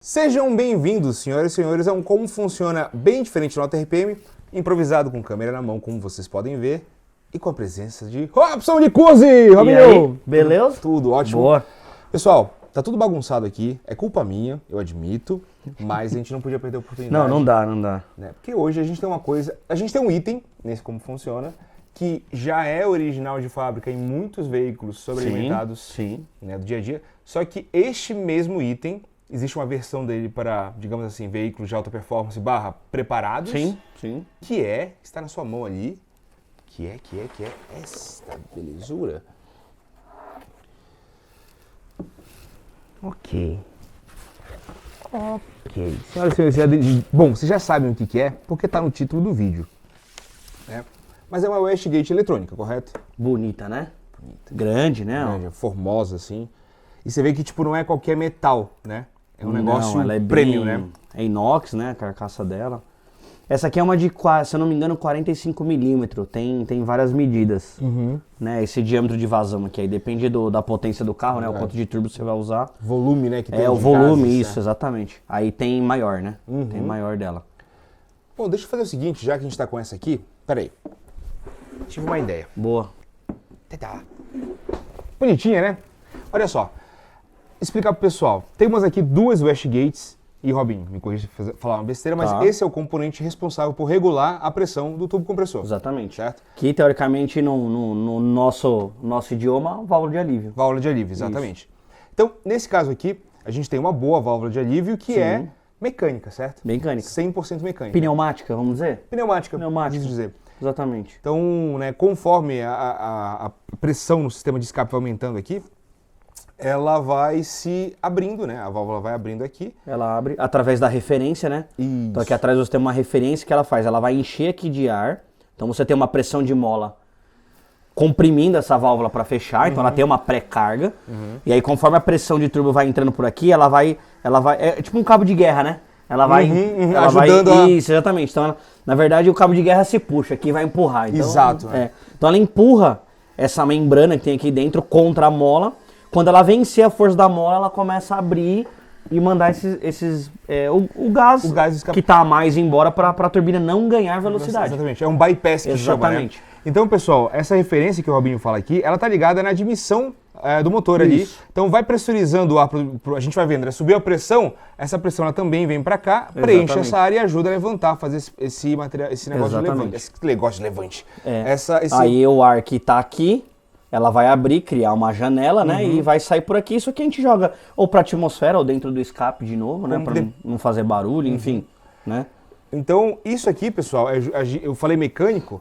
Sejam bem-vindos, senhoras e senhores, a um Como Funciona bem diferente do Nota RPM, improvisado com câmera na mão, como vocês podem ver, e com a presença de Robson Nicuzzi! Robinho! Beleza? Tudo ótimo. Boa. Pessoal, tá tudo bagunçado aqui, é culpa minha, eu admito, mas a gente não podia perder a oportunidade. Não dá. Né? Porque hoje a gente tem uma coisa, a gente tem um item nesse Como Funciona, que já é original de fábrica em muitos veículos sobrealimentados né, do dia a dia, só que este mesmo item, existe uma versão dele para, digamos assim, veículos de alta performance / preparados. Sim. Que está na sua mão ali, que é esta belezura. Ok. Senhoras e senhores, bom, vocês já sabem o que é, porque está no título do vídeo. Né? Mas é uma Westgate eletrônica, correto? Bonita, né? Grande, né? Grande, formosa, assim. E você vê que, tipo, não é qualquer metal, né? É um negócio ela é premium, né? É inox, né? A carcaça dela. Essa aqui é uma de, se eu não me engano, 45 milímetros. Tem várias medidas. Né? Esse diâmetro de vazão aqui. Aí depende da potência do carro, né? O quanto de turbo você vai usar. Volume, né? Que tem o volume, gases, isso, exatamente. Aí tem maior, né? Tem maior dela. Bom, deixa eu fazer o seguinte, já que a gente tá com essa aqui. Peraí. Tive uma ideia. Boa. Tadá. Bonitinha, né? Olha só. Explicar pro pessoal. Temos aqui duas Westgates. E Robinho, me corrija se falar uma besteira, mas esse é o componente responsável por regular a pressão do tubo compressor. Exatamente. Certo? Que teoricamente no nosso idioma, válvula de alívio. Válvula de alívio, exatamente. Isso. Então, nesse caso aqui, a gente tem uma boa válvula de alívio que é mecânica, certo? Mecânica. 100% mecânica. Pneumática, vamos dizer? Pneumática, quis dizer. Exatamente. Então, né, conforme a pressão no sistema de escape vai aumentando aqui, ela vai se abrindo, né? A válvula vai abrindo aqui. Ela abre através da referência, né? Isso. Então aqui atrás você tem uma referência que ela faz. Ela vai encher aqui de ar. Então você tem uma pressão de mola comprimindo essa válvula para fechar. Então ela tem uma pré-carga. E aí conforme a pressão de turbo vai entrando por aqui, ela vai é tipo um cabo de guerra, né? Ela vai ajudando Isso, exatamente. Então, na verdade, o cabo de guerra se puxa aqui e vai empurrar. Então, exato. Então ela empurra essa membrana que tem aqui dentro contra a mola. Quando ela vencer a força da mola, ela começa a abrir e mandar o gás que está a mais embora para a turbina não ganhar velocidade. Exatamente, é um bypass que chama, né? Então, pessoal, essa referência que o Robinho fala aqui, ela tá ligada na admissão do motor ali. Então vai pressurizando o ar, a gente vai vendo, né? Subiu a pressão, essa pressão ela também vem para cá, preenche essa área e ajuda a levantar, fazer esse negócio de levante. Esse negócio de levante. Aí o ar que tá aqui, ela vai abrir, criar uma janela, né? E vai sair por aqui. Isso aqui a gente joga ou pra atmosfera ou dentro do escape de novo, né? Pra não fazer barulho, enfim, né? Então, isso aqui, pessoal, eu falei mecânico,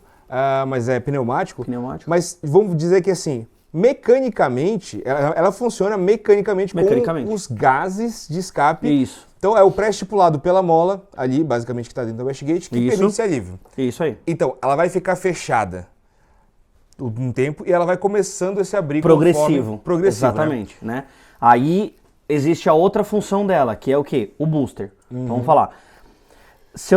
mas é pneumático. Mas vamos dizer que assim, mecanicamente, ela funciona mecanicamente com os gases de escape. Isso. Então é o pré-estipulado pela mola, ali, basicamente, que está dentro da Westgate, que permite esse alívio. Isso aí. Então, ela vai ficar fechada um tempo e ela vai começando a se abrir progressivo. Exatamente. Né? Aí existe a outra função dela, que é o quê? O booster. Então, vamos falar.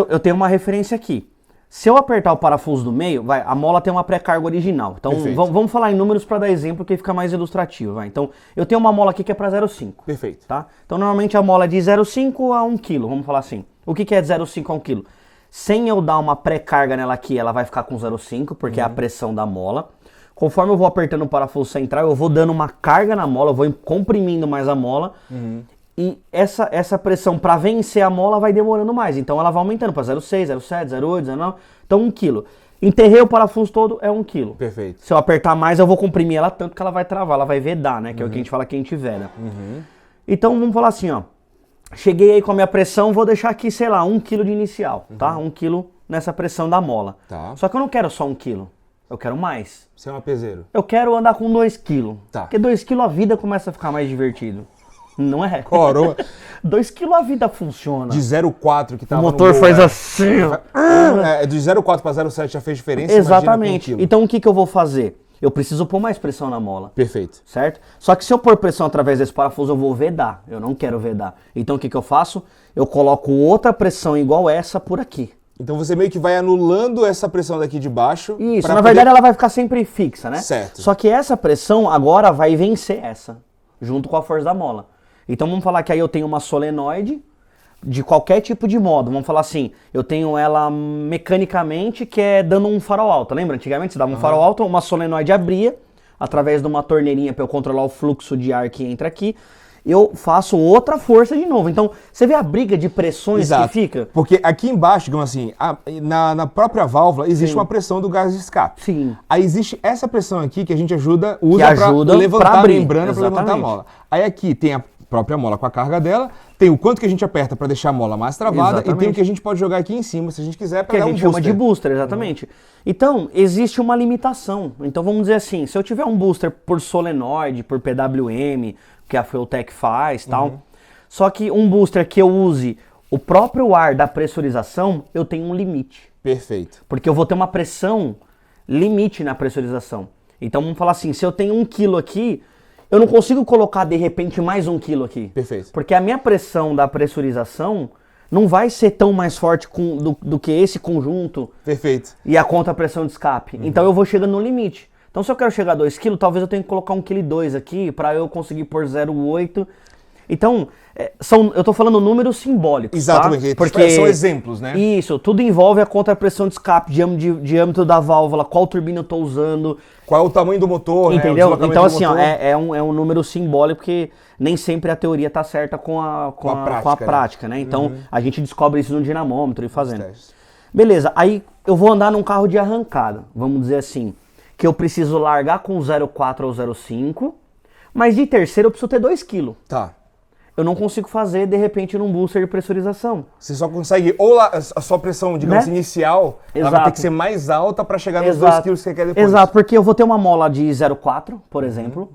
Eu tenho uma referência aqui. Se eu apertar o parafuso do meio, a mola tem uma pré-carga original. Então vamos falar em números para dar exemplo que fica mais ilustrativo. Então eu tenho uma mola aqui que é para 0,5. Perfeito. Tá? Então normalmente a mola é de 0,5 a 1 kg, vamos falar assim. O que é de 0,5 a 1 kg? Sem eu dar uma pré-carga nela aqui, ela vai ficar com 0,5, porque é a pressão da mola. Conforme eu vou apertando o parafuso central, eu vou dando uma carga na mola, eu vou comprimindo mais a mola. E essa pressão para vencer a mola vai demorando mais. Então ela vai aumentando para 0,6, 0,7, 0,8, 0,9. Então 1 kg. Enterrei o parafuso todo, é 1 kg. Perfeito. Se eu apertar mais, eu vou comprimir ela tanto que ela vai travar, ela vai vedar, né? Que é o que a gente fala que a gente veda. Então vamos falar assim, ó. Cheguei aí com a minha pressão, vou deixar aqui, sei lá, 1 kg de inicial, tá? 1 kg nessa pressão da mola. Tá. Só que eu não quero só 1 kg. Eu quero mais. Você é um apezeiro. Eu quero andar com 2 kg. Tá. Porque 2 kg a vida começa a ficar mais divertido. Não é? Coroa. 2 kg a vida funciona. De 0,4 que tava o motor faz assim, ó. De 0,4 para 0,7 já fez diferença. Exatamente. Então o que eu vou fazer? Eu preciso pôr mais pressão na mola. Perfeito. Certo? Só que se eu pôr pressão através desse parafuso, eu vou vedar. Eu não quero vedar. Então o que eu faço? Eu coloco outra pressão igual essa por aqui. Então você meio que vai anulando essa pressão daqui de baixo. Isso, na verdade ela vai ficar sempre fixa, né? Certo. Só que essa pressão agora vai vencer essa, junto com a força da mola. Então vamos falar que aí eu tenho uma solenoide de qualquer tipo de modo. Vamos falar assim, eu tenho ela mecanicamente, que é dando um farol alto. Lembra? Antigamente você dava um farol alto, uma solenoide abria, através de uma torneirinha para eu controlar o fluxo de ar que entra aqui. Eu faço outra força de novo. Então, você vê a briga de pressões que fica? Porque aqui embaixo, digamos assim, na própria válvula existe uma pressão do gás de escape. Sim. Aí existe essa pressão aqui que a gente usa para levantar a membrana, para levantar a mola. Aí aqui tem a própria mola com a carga dela, tem o quanto que a gente aperta para deixar a mola mais travada e tem o que a gente pode jogar aqui em cima, se a gente quiser, para dar um booster. Que a gente chama de booster, exatamente. Então, existe uma limitação. Então, vamos dizer assim, se eu tiver um booster por solenoide, por PWM, que a Fueltech faz e tal, só que um booster que eu use o próprio ar da pressurização, eu tenho um limite. Perfeito. Porque eu vou ter uma pressão limite na pressurização. Então, vamos falar assim, se eu tenho 1 kg aqui, eu não consigo colocar, de repente, mais 1 kg aqui. Perfeito. Porque a minha pressão da pressurização não vai ser tão mais forte do que esse conjunto. Perfeito. E a contrapressão de escape. Então eu vou chegando no limite. Então se eu quero chegar a 2 kg, talvez eu tenha que colocar 1,2 kg aqui para eu conseguir pôr 0,8. Então, eu tô falando números simbólicos. Exatamente, tá? Porque são exemplos, né? Isso, tudo envolve a contrapressão de escape, diâmetro da válvula, qual turbina eu tô usando. Qual é o tamanho do motor, entendeu? Né? Então, assim, ó, é um número simbólico, porque nem sempre a teoria tá certa com a prática, né? Então, a gente descobre isso no dinamômetro e fazendo. Beleza, aí eu vou andar num carro de arrancada, vamos dizer assim, que eu preciso largar com 0,4 ou 0,5, mas de terceiro eu preciso ter 2 kg. Tá. Eu não consigo fazer, de repente, num booster de pressurização. Você só consegue, ou a sua pressão, digamos, inicial, ela vai ter que ser mais alta para chegar nos 2 kg que você quer depois. Exato, porque eu vou ter uma mola de 0,4, por exemplo,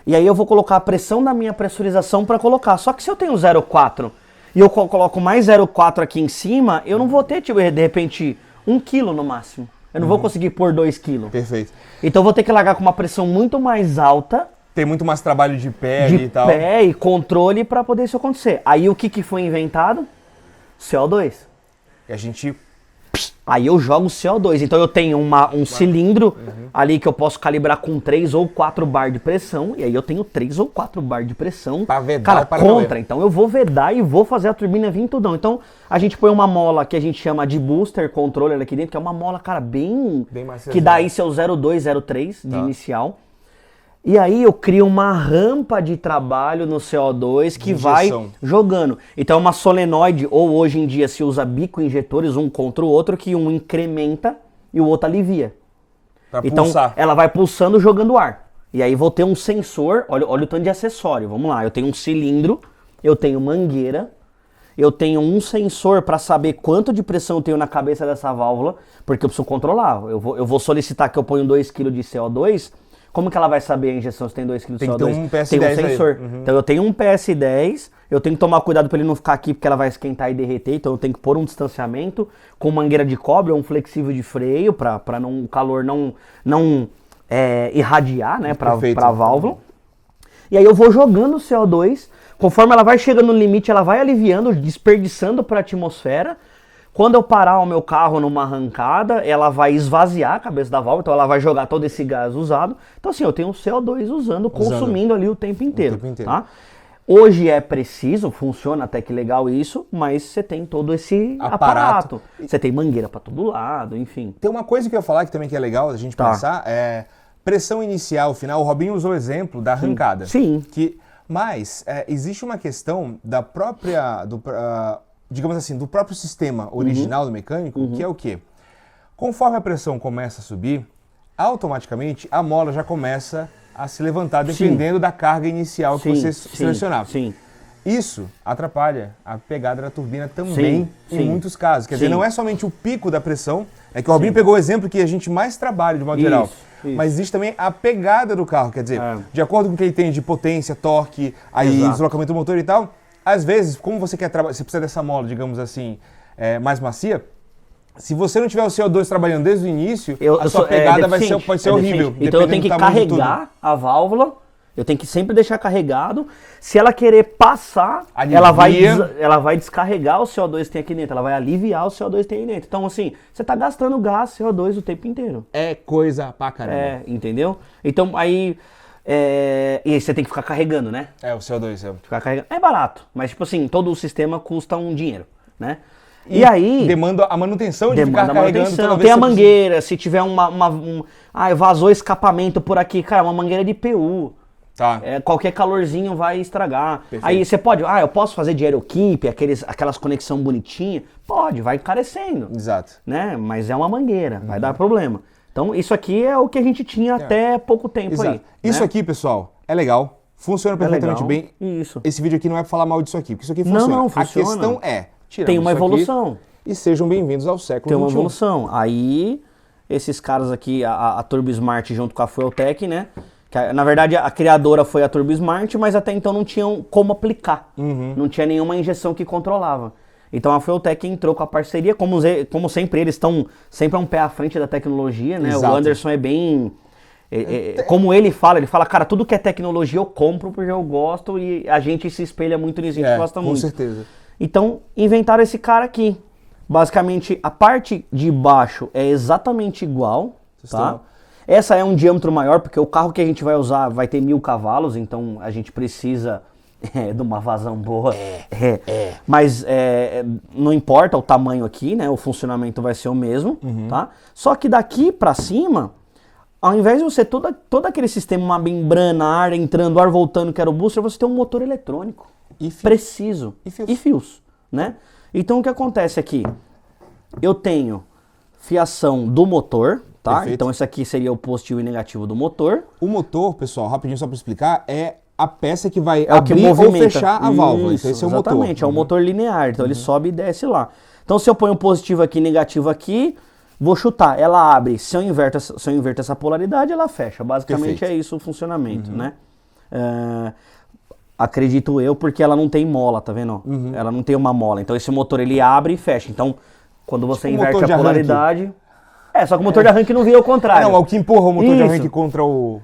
e aí eu vou colocar a pressão da minha pressurização para colocar. Só que se eu tenho 0,4 e eu coloco mais 0,4 aqui em cima, eu não vou ter, tipo, de repente, 1 kg no máximo. Eu não vou conseguir pôr 2 kg. Perfeito. Então eu vou ter que largar com uma pressão muito mais alta. Tem muito mais trabalho de pé e tal. De pé e controle para poder isso acontecer. Aí o que foi inventado? CO2. E a gente... Aí eu jogo CO2. Então eu tenho um cilindro ali que eu posso calibrar com 3 ou 4 bar de pressão. E aí eu tenho 3 ou 4 bar de pressão. Para vedar, cara, contra. Então eu vou vedar e vou fazer a turbina vir tudão. Então a gente põe uma mola que a gente chama de booster controller aqui dentro, que é uma mola, cara, bem mais que dá aí seu 0,2, 0,3 de inicial. E aí eu crio uma rampa de trabalho no CO2 que vai jogando. Então uma solenoide, ou hoje em dia se usa bico injetores um contra o outro, que um incrementa e o outro alivia. Então ela vai pulsando jogando ar. E aí vou ter um sensor, olha o tanto de acessório, vamos lá. Eu tenho um cilindro, eu tenho mangueira, eu tenho um sensor para saber quanto de pressão eu tenho na cabeça dessa válvula, porque eu preciso controlar. Eu vou solicitar que eu ponha 2 kg de CO2. Como que ela vai saber a injeção se tem 2 kg de CO2? Tem um PS10 tem um sensor. Então eu tenho um PS10, eu tenho que tomar cuidado para ele não ficar aqui porque ela vai esquentar e derreter, então eu tenho que pôr um distanciamento com mangueira de cobre ou um flexível de freio para o calor não irradiar, né, para a válvula. E aí eu vou jogando o CO2, conforme ela vai chegando no limite, ela vai aliviando, desperdiçando para a atmosfera. Quando eu parar o meu carro numa arrancada, ela vai esvaziar a cabeça da válvula, então ela vai jogar todo esse gás usado. Então assim, eu tenho um CO2 consumindo ali o tempo inteiro. Tá? Hoje é preciso, funciona até que legal isso, mas você tem todo esse aparato. Você tem mangueira para todo lado, enfim. Tem uma coisa que eu ia falar que também que é legal a gente pensar, é pressão inicial, final. O Robinho usou o exemplo da arrancada. Sim. Mas existe uma questão da própria... digamos assim, do próprio sistema original do mecânico, que é o quê? Conforme a pressão começa a subir, automaticamente a mola já começa a se levantar, dependendo da carga inicial que você selecionar. Isso atrapalha a pegada da turbina também, em muitos casos. Quer dizer, não é somente o pico da pressão, é que o Robinho pegou o exemplo que a gente mais trabalha de modo geral. Mas existe também a pegada do carro, quer dizer, de acordo com o que ele tem de potência, torque, aí deslocamento do motor e tal. Às vezes, como você quer trabalhar, você precisa dessa mola, digamos assim, mais macia, se você não tiver o CO2 trabalhando desde o início, a sua pegada pode ser horrível. Então eu tenho que carregar a válvula, eu tenho que sempre deixar carregado. Se ela querer passar, ela vai descarregar o CO2 que tem aqui dentro, ela vai aliviar o CO2 que tem aí dentro. Então assim, você está gastando gás, CO2 o tempo inteiro. É coisa pra caramba. Entendeu? Então aí... E aí você tem que ficar carregando, né? O CO2, Ficar carregando. É barato, mas tipo assim, todo o sistema custa um dinheiro, né? E aí... Demanda a manutenção de ficar carregando toda vez. Tem a mangueira, se tiver vazou escapamento por aqui, cara, uma mangueira de PU. Tá. Qualquer calorzinho vai estragar. Perfeito. Aí você pode, eu posso fazer de aerokeep, aquelas conexão bonitinha? Pode, vai encarecendo. Exato. Né? Mas é uma mangueira, vai dar problema. Então isso aqui é o que a gente tinha até pouco tempo aí. Isso aqui, pessoal, é legal. Funciona perfeitamente bem. Isso. Esse vídeo aqui não é pra falar mal disso aqui, porque isso aqui funciona. Não, funciona. A questão é, tem uma evolução. E sejam bem-vindos ao século XXI. Tem uma evolução. Aí, esses caras aqui, a Turbo Smart junto com a Fueltech, né? Que, na verdade, a criadora foi a Turbo Smart, mas até então não tinham como aplicar. Não tinha nenhuma injeção que controlava. Então a Fueltech entrou com a parceria, como sempre, eles estão sempre um pé à frente da tecnologia, né? Exato. O Anderson é bem... como ele fala, cara, tudo que é tecnologia eu compro porque eu gosto e a gente se espelha muito nisso, a gente gosta muito. Com certeza. Então, inventaram esse cara aqui. Basicamente, a parte de baixo é exatamente igual, tá? Essa é um diâmetro maior, porque o carro que a gente vai usar vai ter 1000 cavalos, então a gente precisa de uma vazão boa. Mas não importa o tamanho aqui, né? O funcionamento vai ser o mesmo, tá? Só que daqui pra cima, ao invés de você todo aquele sistema, uma membrana, ar entrando, ar voltando, que era o booster, você tem um motor eletrônico. Preciso. E fios, né? Então o que acontece aqui? Eu tenho fiação do motor, tá? Perfeito. Então esse aqui seria o positivo e negativo do motor. O motor, pessoal, rapidinho só para explicar, é a peça que vai o que abrir ou movimenta. fechar a válvula. Esse é o motor. Exatamente, é um motor linear, então ele sobe e desce lá. Então se eu ponho positivo aqui e negativo aqui, vou chutar, ela abre. Se eu inverto essa polaridade, ela fecha. Basicamente Perfeito. é isso o funcionamento, né? Acredito eu, porque ela não tem mola, tá vendo? Ela não tem uma mola. Então esse motor ele abre e fecha. Então, quando você inverte a polaridade... Só que o motor de arranque não vira o contrário. Não, é o que empurra o motor de arranque contra o...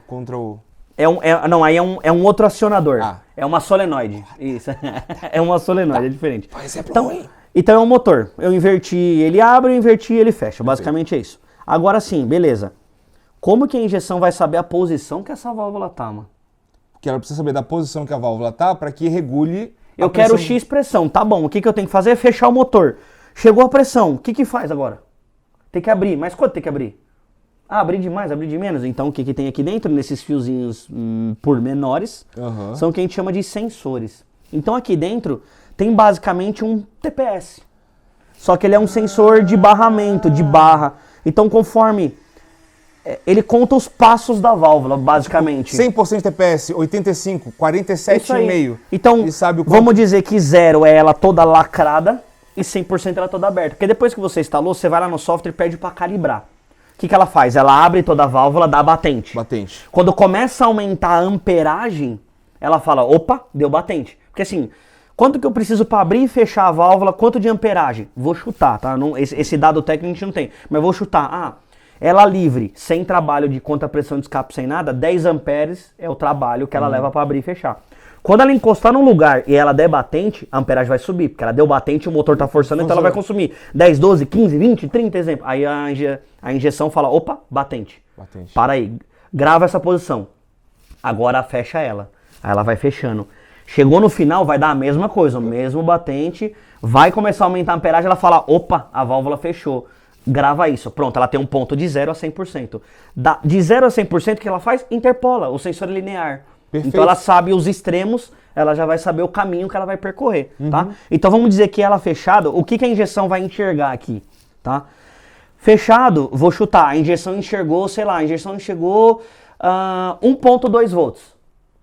Não, aí é um outro acionador. É uma solenoide. Isso. É uma solenoide, é diferente. Então é um motor. Eu inverti, ele abre, eu inverti, ele fecha. Basicamente é isso. Agora sim, beleza. Como que a injeção vai saber a posição que essa válvula tá, mano? Porque ela precisa saber da posição que a válvula tá para que regule a Eu quero X pressão, tá bom. O que eu tenho que fazer é fechar o motor. Chegou a pressão, o que faz agora? Tem que abrir. Mas quanto tem que abrir? Abrir de mais, abrir de menos. Então o que tem aqui dentro, nesses fiozinhos pormenores, são o que a gente chama de sensores. Então aqui dentro tem basicamente um TPS. Só que ele é um sensor de barramento, de barra. Então conforme... ele conta os passos da válvula, basicamente. 100% TPS, 85, 47,5. Então, vamos dizer que 0 é ela toda lacrada e 100% ela toda aberta. Porque depois que você instalou, você vai lá no software e pede para calibrar. O que ela faz? Ela abre toda a válvula, dá batente. Quando começa a aumentar a amperagem, ela fala, opa, deu batente. Porque assim, quanto que eu preciso para abrir e fechar a válvula, quanto de amperagem? Vou chutar, tá? Esse dado técnico a gente não tem, mas vou chutar. Ela livre, sem trabalho de conta pressão de escape, sem nada, 10 amperes é o trabalho que ela leva para abrir e fechar. Quando ela encostar num lugar e ela der batente, a amperagem vai subir, porque ela deu batente, o motor tá forçando, então ela vai consumir 10, 12, 15, 20, 30, exemplo. Aí a injeção fala, opa, batente. Para aí, grava essa posição. Agora fecha ela. Aí ela vai fechando. Chegou no final, vai dar a mesma coisa, o mesmo batente, vai começar a aumentar a amperagem, ela fala, opa, a válvula fechou. Grava isso. Pronto, ela tem um ponto de 0 a 100%. De 0 a 100%, o que ela faz? Interpola. O sensor é linear. Perfeito. Então ela sabe os extremos, ela já vai saber o caminho que ela vai percorrer, tá? Então vamos dizer que ela fechada, o que a injeção vai enxergar aqui, tá? Fechado, vou chutar, a injeção enxergou, sei lá, a injeção enxergou 1.2 volts.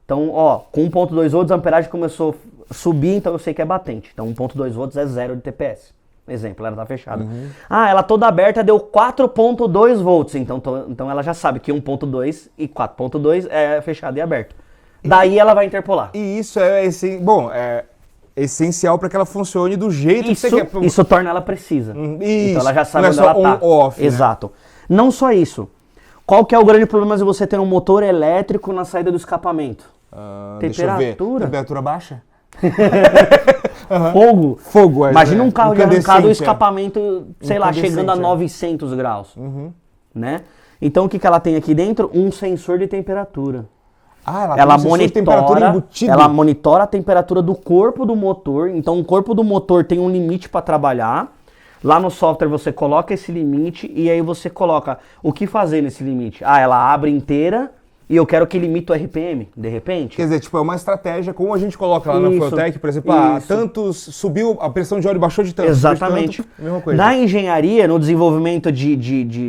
Então, com 1.2 volts a amperagem começou a subir, então eu sei que é batente. Então 1.2 volts é 0 de TPS. Exemplo, ela tá fechada. Ela toda aberta deu 4.2 volts, então ela já sabe que 1.2 e 4.2 é fechado e aberto. Daí ela vai interpolar. E isso é essencial para que ela funcione do jeito que você quer. Isso torna ela precisa. Isso. Então ela já sabe onde ela tá. On-off, exato. Né? Não só isso. Qual que é o grande problema de você ter um motor elétrico na saída do escapamento? Temperatura. Temperatura baixa? Fogo. Imagina um carro de arrancado, o escapamento, sei lá, chegando a 900 graus. Né? Então o que ela tem aqui dentro? Um sensor de temperatura. ela monitora a temperatura do corpo do motor. Então o corpo do motor tem um limite para trabalhar. Lá no software você coloca esse limite e aí você coloca o que fazer nesse limite. Ela abre inteira e eu quero que limite o RPM, de repente. Quer dizer, tipo, é uma estratégia, como a gente coloca lá na Fueltech, por exemplo, tantos subiu, a pressão de óleo baixou de tanto. Exatamente. Tanto, mesma coisa. Na engenharia, no desenvolvimento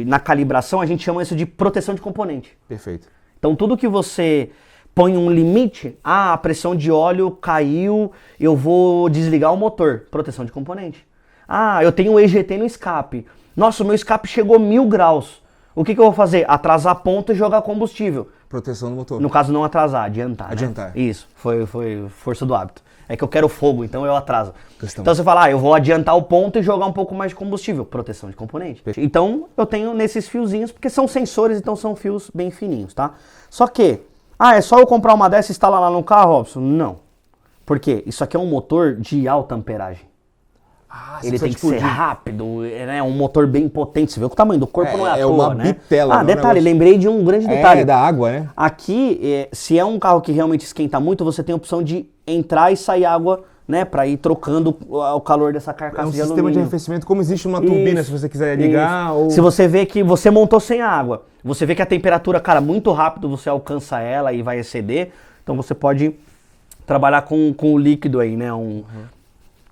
na calibração, a gente chama isso de proteção de componente. Perfeito. Então tudo que você põe um limite, a pressão de óleo caiu, eu vou desligar o motor, proteção de componente. Eu tenho um EGT no escape. Nossa, o meu escape chegou 1000 graus. O que eu vou fazer? Atrasar a ponta e jogar combustível. Proteção do motor. No caso, não atrasar, adiantar. Adiantar. Né? Isso, foi força do hábito. É que eu quero fogo, então eu atraso. Questão. Então você fala, eu vou adiantar o ponto e jogar um pouco mais de combustível. Proteção de componente. Então eu tenho nesses fiozinhos, porque são sensores, então são fios bem fininhos, tá? Só que, é só eu comprar uma dessa e instalar lá no carro, Robson? Não. Por quê? Isso aqui é um motor de alta amperagem. Ele tem que ser rápido, né? Um motor bem potente. Você vê que o tamanho do corpo não é à toa, né? É uma bitela. Detalhe, lembrei de um grande detalhe. É da água, né? Aqui, se é um carro que realmente esquenta muito, você tem a opção de entrar e sair água, né? Pra ir trocando o calor dessa carcaça de alumínio. É um sistema de arrefecimento, como existe uma turbina, se você quiser ligar. Ou... Se você vê que você montou sem água, você vê que a temperatura, cara, muito rápido você alcança ela e vai exceder, então você pode trabalhar com o líquido aí, né?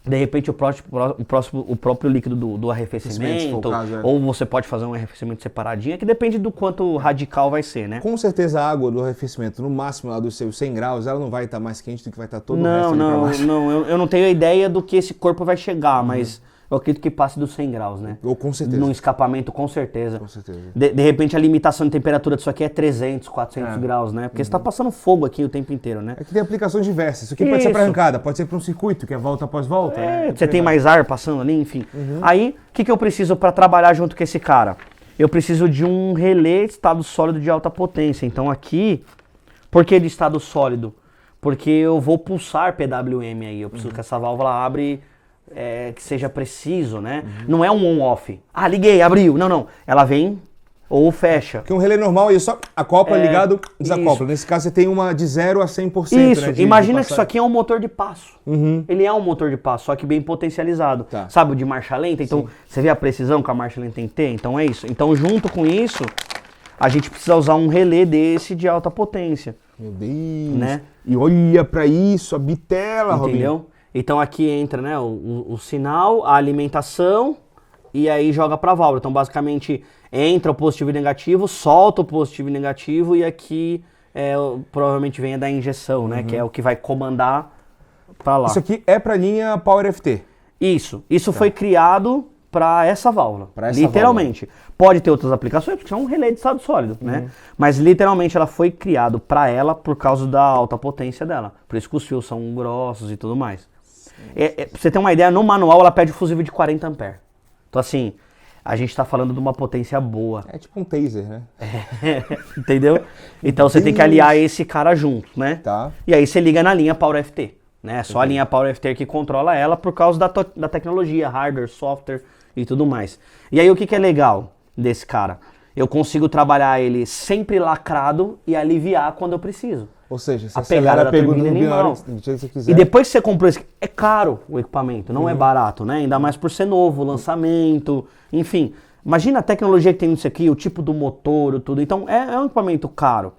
De repente o próprio líquido do arrefecimento, ou você pode fazer um arrefecimento separadinho, que depende do quanto radical vai ser, né? Com certeza a água do arrefecimento, no máximo lá dos seus 100 graus, ela não vai estar mais quente do que vai estar todo o resto ali pra baixo. Não, eu não tenho a ideia do que esse corpo vai chegar, mas eu acredito que passe dos 100 graus, né? Ou com certeza. Num escapamento, com certeza. Com certeza. De repente a limitação de temperatura disso aqui é 300, 400 graus, né? Porque você tá passando fogo aqui o tempo inteiro, né? É que tem aplicações diversas. Isso aqui pode ser para arrancada, pode ser para um circuito, que é volta após volta. Né? Você tem mais ar passando ali, enfim. Aí, o que eu preciso para trabalhar junto com esse cara? Eu preciso de um relé de estado sólido de alta potência. Então aqui, por que de estado sólido? Porque eu vou pulsar PWM aí. Eu preciso que essa válvula abre... que seja preciso, né? Não é um on-off. Liguei, abriu. Não. Ela vem ou fecha. Porque um relé normal aí só acopla, ligado, desacopla. Isso. Nesse caso você tem uma de 0 a 100%. Isso, né, imagina que isso aqui é um motor de passo. Ele é um motor de passo, só que bem potencializado. Sabe o de marcha lenta? Então, você vê a precisão que a marcha lenta tem que ter? Então é isso. Então, junto com isso, a gente precisa usar um relé desse de alta potência. Meu Deus. Né? E olha pra isso, a bitela, entendeu? Robinho. Então aqui entra, né, o sinal, a alimentação e aí joga para a válvula. Então basicamente entra o positivo e negativo, solta o positivo e negativo e aqui provavelmente venha da injeção, né, que é o que vai comandar para lá. Isso aqui é para linha Power FT? Isso foi criado para essa válvula, literalmente. Pode ter outras aplicações, porque é um relé de estado sólido, né? Mas literalmente ela foi criado para ela por causa da alta potência dela. Por isso que os fios são grossos e tudo mais. Pra você ter uma ideia, no manual ela pede fusível de 40 A. Então assim, a gente tá falando de uma potência boa. É tipo um taser, né? Entendeu? Então você tem que aliar esse cara junto, né? Tá. E aí você liga na linha Power FT, né? Só a linha Power FT que controla ela por causa da tecnologia, hardware, software e tudo mais. E aí o que é legal desse cara? Eu consigo trabalhar ele sempre lacrado e aliviar quando eu preciso. Ou seja, você a pegada pega no animal. Você quiser. E depois que você comprou esse... É caro o equipamento, não é barato, né? Ainda mais por ser novo, lançamento, enfim. Imagina a tecnologia que tem nisso aqui, o tipo do motor, tudo. Então é um equipamento caro.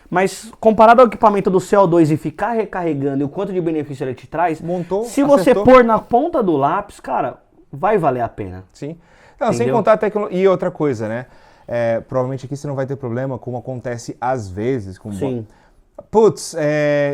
Mas comparado ao equipamento do CO2 e ficar recarregando e o quanto de benefício ele te traz, se você pôr na ponta do lápis, cara, vai valer a pena. Sim. Não, sem contar a tecnologia. E outra coisa, né? Provavelmente aqui você não vai ter problema, como acontece às vezes com putz,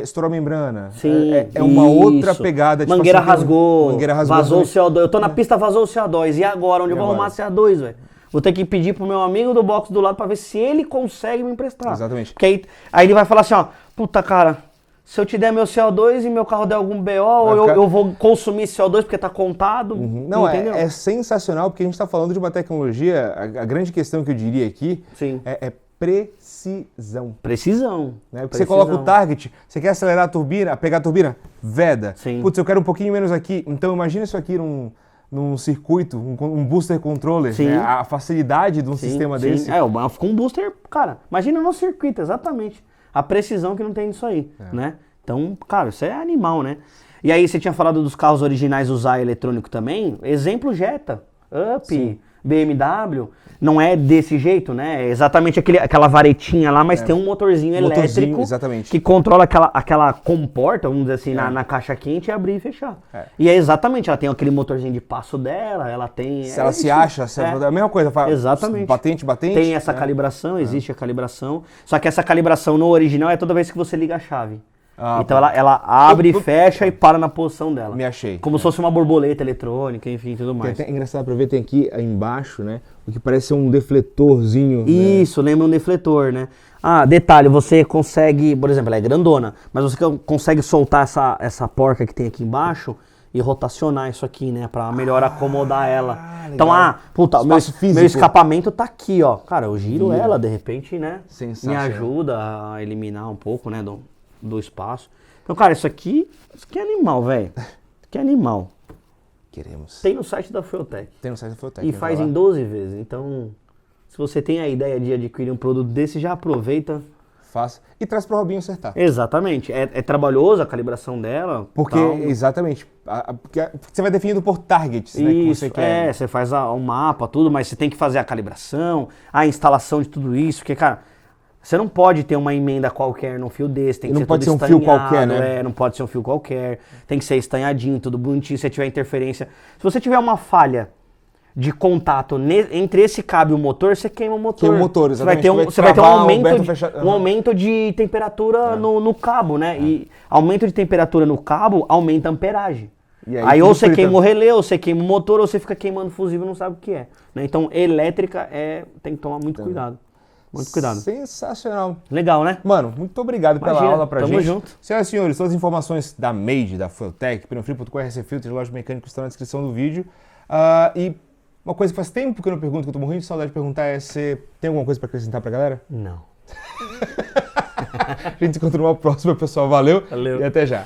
estourou a membrana. Sim, é uma outra pegada. Tipo mangueira assim, rasgou, vazou o também. CO2. Eu tô na pista, vazou o CO2. E agora? Onde eu vou arrumar CO2, velho? Vou ter que pedir pro meu amigo do box do lado pra ver se ele consegue me emprestar. Exatamente. Porque aí ele vai falar assim, ó, puta cara, se eu te der meu CO2 e meu carro der algum BO, ou eu vou consumir CO2 porque tá contado. Não, é sensacional porque a gente tá falando de uma tecnologia, a grande questão que eu diria aqui é precisão. Precisão. Né? Porque você coloca o target, você quer acelerar a turbina, pegar a turbina, veda. Sim. Putz, eu quero um pouquinho menos aqui. Então imagina isso aqui num circuito, um booster controller, né? A facilidade de um sistema desse. Fica um booster, cara, imagina no circuito, exatamente. a precisão que não tem nisso aí, né? Então, cara, isso é animal, né? E aí você tinha falado dos carros originais usar eletrônico também, exemplo Jetta, Up, sim, BMW, não é desse jeito, né? É exatamente aquela varetinha lá, mas tem um motorzinho elétrico exatamente, que controla aquela comporta, vamos dizer assim, na caixa quente e abrir e fechar. E é exatamente, ela tem aquele motorzinho de passo dela, ela tem... Se ela se acha, a mesma coisa, fala, exatamente. Batente. Tem essa calibração, existe a calibração, só que essa calibração no original é toda vez que você liga a chave. Então ela abre, fecha e para na posição dela. Me achei. Como se fosse uma borboleta eletrônica, enfim, tudo mais. É engraçado pra ver, tem aqui embaixo, né? O que parece ser um defletorzinho. Isso, né? Lembra um defletor, né? Detalhe, você consegue, por exemplo, ela é grandona, mas você consegue soltar essa porca que tem aqui embaixo e rotacionar isso aqui, né? Pra melhor acomodar ela. Legal. Então, puta, meu escapamento tá aqui, ó. Cara, eu giro ela, de repente, né? Me ajuda a eliminar um pouco, né? Do espaço. Então, cara, isso aqui é animal, velho. Isso aqui é animal. Queremos. Tem no site da Fueltech. Tem no site da Fueltech. E faz em 12 vezes. Então, se você tem a ideia de adquirir um produto desse, já aproveita. Faça. E traz pro Robinho acertar. Exatamente. É trabalhoso a calibração dela. Porque, exatamente. Porque você vai definindo por targets, né? Isso, que você quer. você faz um mapa, tudo, mas você tem que fazer a calibração, a instalação de tudo isso. Porque, cara, você não pode ter uma emenda qualquer num fio desse, tem que ser tudo estanhado. Não pode ser um fio qualquer, né? Não pode ser um fio qualquer, tem que ser estanhadinho, tudo bonitinho, se você tiver interferência. Se você tiver uma falha de contato entre esse cabo e o motor, você queima o motor. Queima o motor, exatamente. Você vai ter um aumento de temperatura no cabo, né? E aumento de temperatura no cabo aumenta a amperagem. Aí ou você queima o relé, ou você queima o motor, ou você fica queimando fusível e não sabe o que é. Né? Então, elétrica tem que tomar muito cuidado. Muito cuidado. Sensacional. Legal, né? Mano, muito obrigado pela aula pra gente. Tamo junto. Senhoras e senhores, todas as informações da Made, da Fueltech, pneufrio.com, RC Filtros, loja mecânica estão na descrição do vídeo. E uma coisa que faz tempo que eu não pergunto, que eu tô morrendo de saudade de perguntar, é se tem alguma coisa pra acrescentar pra galera? Não. A gente se encontra numa próxima, pessoal. Valeu. Valeu. E até já.